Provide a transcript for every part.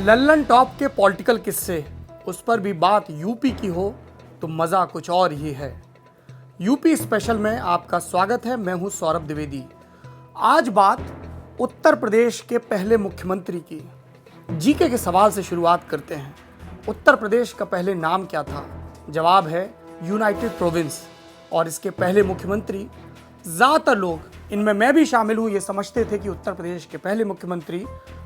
Lallan top के political किस्से, उस पर भी बात यूपी की हो तो मज़ा कुछ और ही है। यूपी स्पेशल में आपका स्वागत है। मैं हूं सौरभ द्विवेदी। आज बात उत्तर प्रदेश के पहले मुख्यमंत्री की। जीके के सवाल से शुरुआत करते हैं। उत्तर प्रदेश का पहले नाम क्या था? जवाब है यूनाइटेड प्रोविंस। और इसके पहले मुख्यमंत्री, ज़्यादातर लोग, इनमें मैं भी शामिल हूँ, ये समझते थे कि उत्तर प्रदेश के पहले मुख्यमंत्री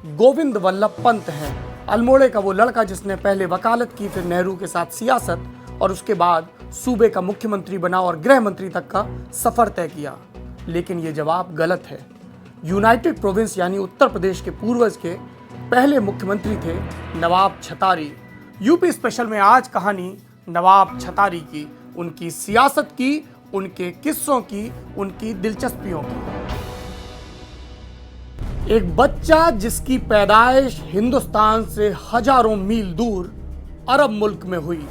गोविंद वल्लभ पंत हैं। अल्मोड़े का वो लड़का जिसने पहले वकालत की, फिर नेहरू के साथ सियासत और उसके बाद सूबे का मुख्यमंत्री बना और गृह मंत्री तक का सफर तय किया। लेकिन ये जवाब गलत है। यूनाइटेड प्रोविंस यानी उत्तर प्रदेश के पूर्वज के पहले मुख्यमंत्री थे नवाब छतारी। यूपी स्पेशल में आज कहानी नवाब छतारी की, उनकी सियासत की, उनके किस्सों की, उनकी दिलचस्पियों की। एक बच्चा जिसकी पैदाइश हिंदुस्तान से हजारों मील दूर अरब मुल्क में हुई।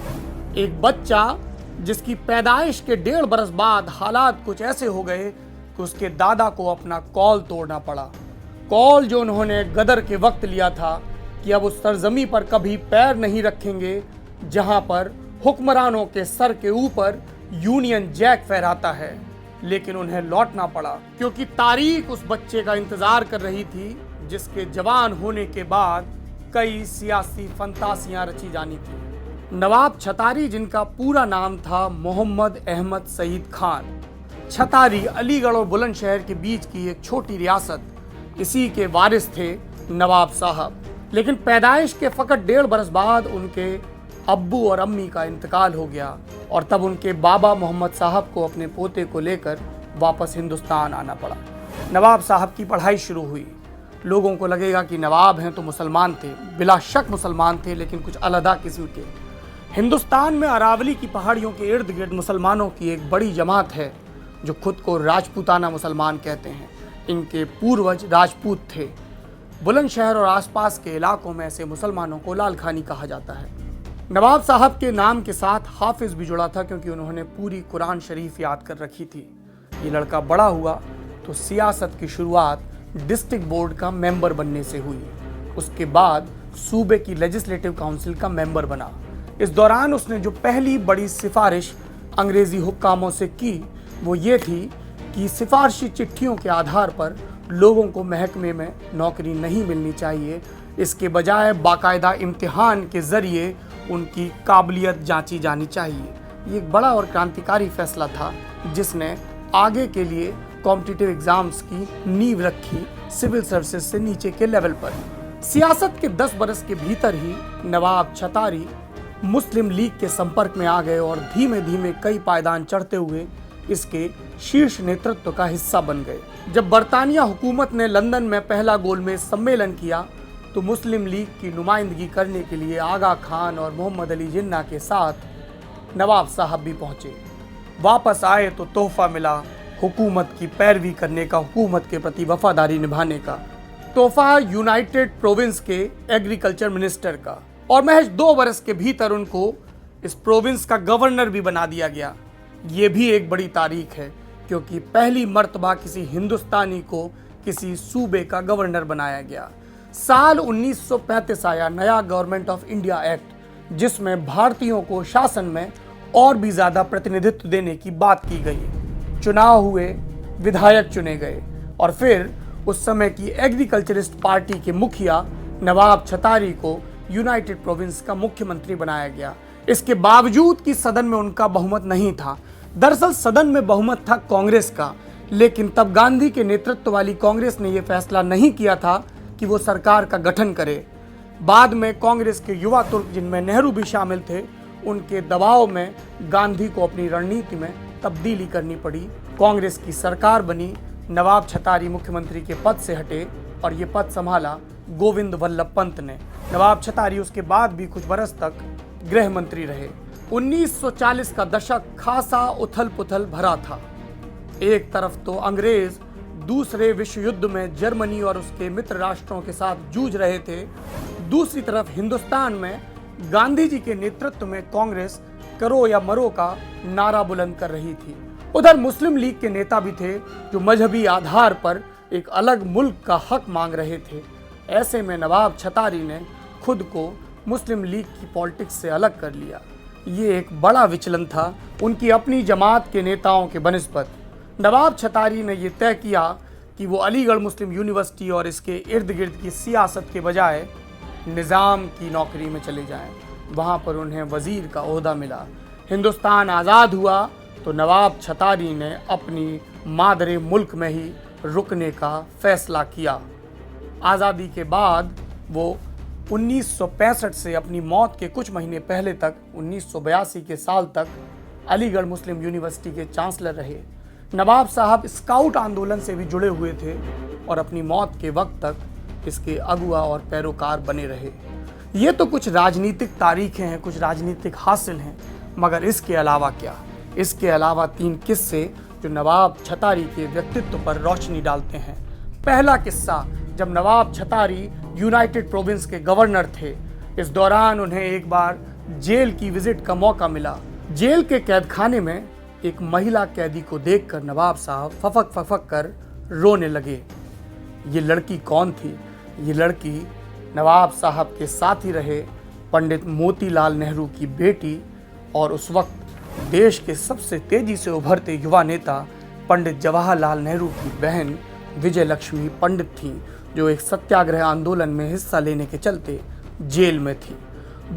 एक बच्चा जिसकी पैदाइश के 1.5 बरस बाद हालात कुछ ऐसे हो गए कि उसके दादा को अपना कौल तोड़ना पड़ा। कौल जो उन्होंने गदर के वक्त लिया था कि अब उस सरजमी पर कभी पैर नहीं रखेंगे जहां पर हुक्मरानों के सर के ऊपर यूनियन जैक फहराता है। लेकिन उन्हें लौटना पड़ा क्योंकि तारीख उस बच्चे का इंतजार कर रही थी जिसके जवान होने के बाद कई सियासी फंतासियां रची जानी थी। नवाब छतारी, जिनका पूरा नाम था मोहम्मद अहमद सईद खान। छतारी अलीगढ़ और बुलंदशहर के बीच की एक छोटी रियासत, इसी के वारिस थे नवाब साहब। लेकिन पैदाइश के फकत 1.5 बरस बाद उनके अब्बू और अम्मी का इंतकाल हो गया और तब उनके बाबा मोहम्मद साहब को अपने पोते को लेकर वापस हिंदुस्तान आना पड़ा। नवाब साहब की पढ़ाई शुरू हुई। लोगों को लगेगा कि नवाब हैं तो मुसलमान थे, बिला शक मुसलमान थे, लेकिन कुछ अलहदा किस्म के। हिंदुस्तान में अरावली की पहाड़ियों के इर्द गिर्द मुसलमानों की एक बड़ी जमात है जो खुद को राजपूताना मुसलमान कहते हैं। इनके पूर्वज राजपूत थे। बुलंदशहर और आसपास के इलाकों में ऐसे मुसलमानों को लाल खानी कहा जाता है। नवाब साहब के नाम के साथ हाफिज भी जुड़ा था क्योंकि उन्होंने पूरी कुरान शरीफ याद कर रखी थी। ये लड़का बड़ा हुआ तो सियासत की शुरुआत डिस्ट्रिक्ट बोर्ड का मेंबर बनने से हुई। उसके बाद सूबे की लेजिस्लेटिव काउंसिल का मेंबर बना। इस दौरान उसने जो पहली बड़ी सिफारिश अंग्रेजी हुक्कामों से की वो ये थी कि सिफारशी चिट्ठियों के आधार पर लोगों को महकमे में नौकरी नहीं मिलनी चाहिए। इसके बजाय बाकायदा इम्तिहान के जरिए उनकी काबिलियत जांची जानी चाहिए। ये एक बड़ा और क्रांतिकारी फैसला था जिसने आगे के लिए कॉम्पिटिटिव एग्जाम्स की नींव रखी, सिविल सर्विसेज से नीचे के लेवल पर। सियासत के 10 बरस के भीतर ही नवाब छतारी मुस्लिम लीग के संपर्क में आ गए और धीमे धीमे कई पायदान चढ़ते हुए इसके शीर्ष नेतृत्व का हिस्सा बन गए। जब बरतानिया हुकूमत ने लंदन में पहला गोलमेज सम्मेलन किया तो मुस्लिम लीग की नुमाइंदगी करने के लिए आगा खान और मोहम्मद अली जिन्ना के साथ नवाब साहब भी पहुंचे। वापस आए तो तोहफा मिला हुकूमत की पैरवी करने का, हुकूमत के प्रति वफादारी निभाने का। तोहफा यूनाइटेड प्रोविंस के एग्रीकल्चर मिनिस्टर का। और महज 2 बरस के भीतर उनको इस प्रोविंस का गवर्नर भी बना दिया गया। ये भी एक बड़ी तारीख है क्योंकि पहली मर्तबा किसी हिंदुस्तानी को किसी सूबे का गवर्नर बनाया गया। साल 1935 आया नया गवर्नमेंट ऑफ इंडिया एक्ट, जिसमें भारतीयों को शासन में और भी ज्यादा प्रतिनिधित्व देने की बात की गई। चुनाव हुए, विधायक चुने गए और फिर उस समय की एग्रीकल्चरिस्ट पार्टी के मुखिया नवाब छतारी को यूनाइटेड प्रोविंस का मुख्यमंत्री बनाया गया। इसके बावजूद कि सदन में उनका बहुमत नहीं था। दरअसल सदन में बहुमत था कांग्रेस का, लेकिन तब गांधी के नेतृत्व वाली कांग्रेस ने यह फैसला नहीं किया था कि वो सरकार का गठन करे। बाद में कांग्रेस के युवा तुर्क, जिनमें नेहरू भी शामिल थे, उनके दबाव में गांधी को अपनी रणनीति में तब्दीली करनी पड़ी। कांग्रेस की सरकार बनी। नवाब छतारी मुख्यमंत्री के पद से हटे और ये पद संभाला गोविंद वल्लभ पंत ने। नवाब छतारी उसके बाद भी कुछ बरस तक गृह मंत्री रहे। 1940 का दशक खासा उथल पुथल भरा था। एक तरफ तो अंग्रेज दूसरे विश्व युद्ध में जर्मनी और उसके मित्र राष्ट्रों के साथ जूझ रहे थे। दूसरी तरफ हिंदुस्तान में गांधी जी के नेतृत्व में कांग्रेस करो या मरो का नारा बुलंद कर रही थी। उधर मुस्लिम लीग के नेता भी थे जो मजहबी आधार पर एक अलग मुल्क का हक मांग रहे थे। ऐसे में नवाब छतारी ने खुद को मुस्लिम लीग की पॉलिटिक्स से अलग कर लिया। ये एक बड़ा विचलन था उनकी अपनी जमात के नेताओं के बनिस्बत। नवाब छतारी ने यह तय किया कि वो अलीगढ़ मुस्लिम यूनिवर्सिटी और इसके इर्द गिर्द की सियासत के बजाय निज़ाम की नौकरी में चले जाएं। वहाँ पर उन्हें वज़ीर का ओहदा मिला। हिंदुस्तान आज़ाद हुआ तो नवाब छतारी ने अपनी मादरे मुल्क में ही रुकने का फैसला किया। आज़ादी के बाद वो 1965 से अपनी मौत के कुछ महीने पहले तक 1982 के साल तक अलीगढ़ मुस्लिम यूनिवर्सिटी के चांसलर रहे। नवाब साहब स्काउट आंदोलन से भी जुड़े हुए थे और अपनी मौत के वक्त तक इसके अगुआ और पैरोकार बने रहे। ये तो कुछ राजनीतिक तारीखें हैं, कुछ राजनीतिक हासिल हैं, मगर इसके अलावा क्या? इसके अलावा 3 किस्से जो नवाब छतारी के व्यक्तित्व पर रोशनी डालते हैं। पहला किस्सा, जब नवाब छतारी यूनाइटेड प्रोविंस के गवर्नर थे, इस दौरान उन्हें एक बार जेल की विजिट का मौका मिला। जेल के कैदखाने में एक महिला कैदी को देखकर नवाब साहब फफक कर रोने लगे। ये लड़की कौन थी? ये लड़की नवाब साहब के साथ ही रहे पंडित मोतीलाल नेहरू की बेटी और उस वक्त देश के सबसे तेजी से उभरते युवा नेता पंडित जवाहरलाल नेहरू की बहन विजय लक्ष्मी पंडित थी, जो एक सत्याग्रह आंदोलन में हिस्सा लेने के चलते जेल में थी।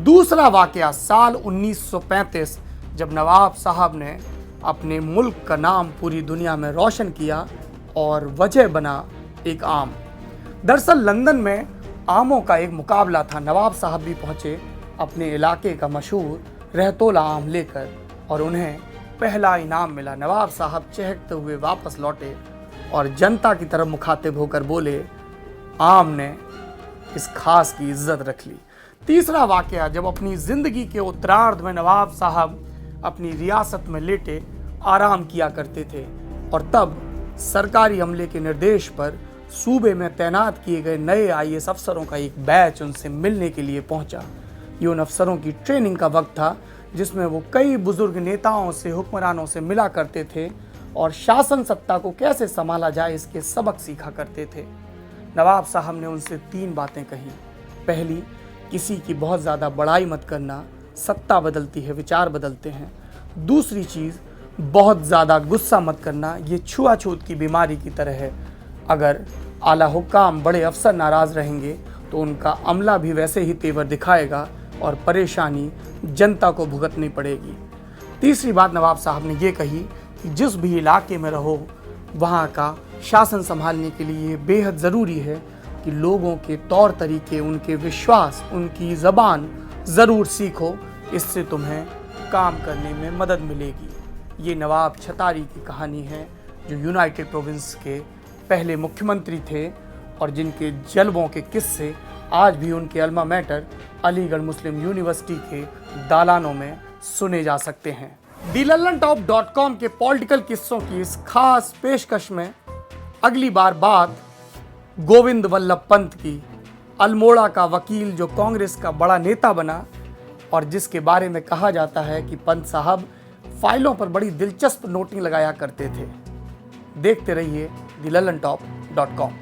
दूसरा वाकया साल 1935, जब नवाब साहब ने अपने मुल्क का नाम पूरी दुनिया में रोशन किया और वजह बना एक आम। दरअसल लंदन में आमों का एक मुकाबला था। नवाब साहब भी पहुंचे अपने इलाके का मशहूर रहतोला आम लेकर और उन्हें पहला इनाम मिला। नवाब साहब चहकते हुए वापस लौटे और जनता की तरफ मुखातिब होकर बोले, आम ने इस खास की इज्जत रख ली। तीसरा वाकया, जब अपनी जिंदगी के उत्तरार्ध में नवाब साहब अपनी रियासत में लेटे आराम किया करते थे और तब सरकारी अमले के निर्देश पर सूबे में तैनात किए गए नए आईएएस अफसरों का एक बैच उनसे मिलने के लिए पहुंचा। ये उन अफसरों की ट्रेनिंग का वक्त था जिसमें वो कई बुजुर्ग नेताओं से, हुक्मरानों से मिला करते थे और शासन सत्ता को कैसे संभाला जाए इसके सबक सीखा करते थे। नवाब साहब ने उनसे 3 बातें कही। पहली, किसी की बहुत ज़्यादा बड़ाई मत करना, सत्ता बदलती है, विचार बदलते हैं। दूसरी चीज़, बहुत ज़्यादा गुस्सा मत करना, ये छुआछूत की बीमारी की तरह है। अगर आला हुक्काम, बड़े अफसर नाराज़ रहेंगे तो उनका अमला भी वैसे ही तेवर दिखाएगा और परेशानी जनता को भुगतनी पड़ेगी। तीसरी बात नवाब साहब ने ये कही कि जिस भी इलाके में रहो वहाँ का शासन संभालने के लिए बेहद ज़रूरी है कि लोगों के तौर तरीके, उनके विश्वास, उनकी ज़बान ज़रूर सीखो, इससे तुम्हें काम करने में मदद मिलेगी। ये नवाब छतारी की कहानी है, जो यूनाइटेड प्रोविंस के पहले मुख्यमंत्री थे और जिनके जलवों के किस्से आज भी उनके अल्मा मैटर अलीगढ़ मुस्लिम यूनिवर्सिटी के दालानों में सुने जा सकते हैं। DLallanTop.com के पॉलिटिकल किस्सों की इस खास पेशकश में अगली बार बात गोविंद वल्लभ पंत की, अल्मोड़ा का वकील जो कांग्रेस का बड़ा नेता बना और जिसके बारे में कहा जाता है कि पंत साहब फाइलों पर बड़ी दिलचस्प नोटिंग लगाया करते थे। देखते रहिए DLallanTop.com।